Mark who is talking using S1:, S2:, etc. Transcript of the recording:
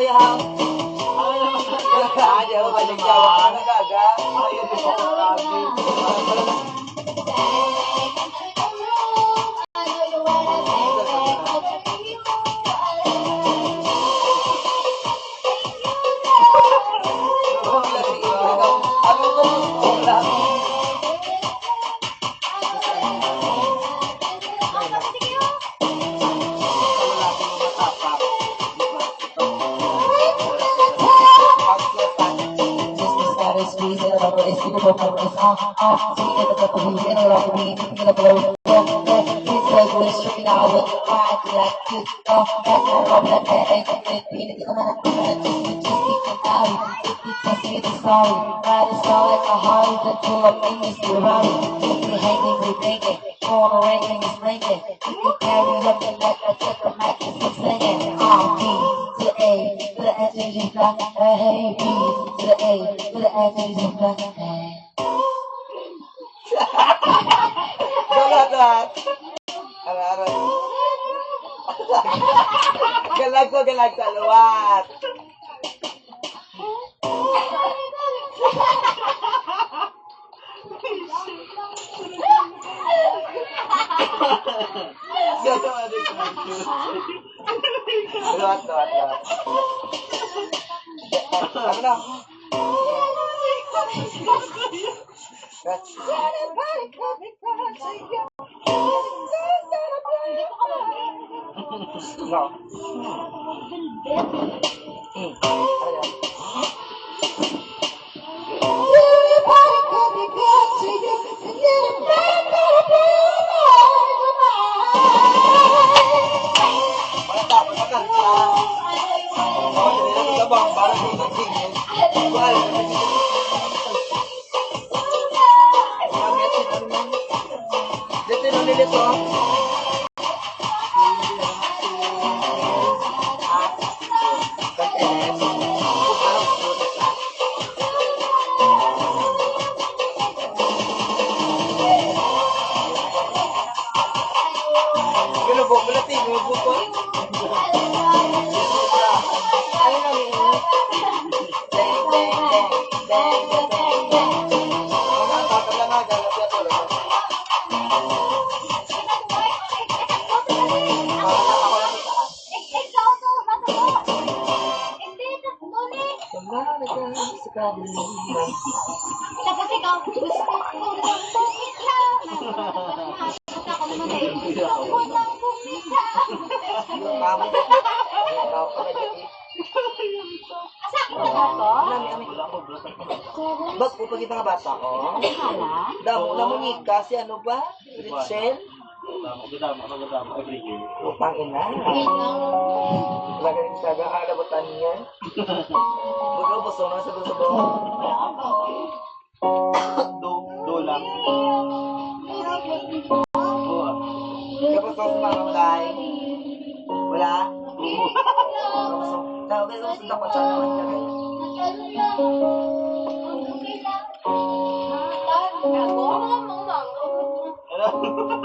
S1: saya. Ada banyak jawab gaga. Ayo galag sa luwat. Luwat. Ano na? No.
S2: Tapos ikaw, gusto ko lang bumitaw. Gusto ko lang bumitaw. Asa ko na to?
S1: Bag po pag nga bata ko. Damo na mo nika si ano ba? Richel?
S3: Damo every year.
S1: Utang ina. Wala ka rin saga, alabutan niya. Bago ba so na sa gusto mo?
S3: Do lang.
S1: Kapag sa mga kamay. Wala? Tawag ka sa dapat siya naman niya kayo.
S2: Ako, mga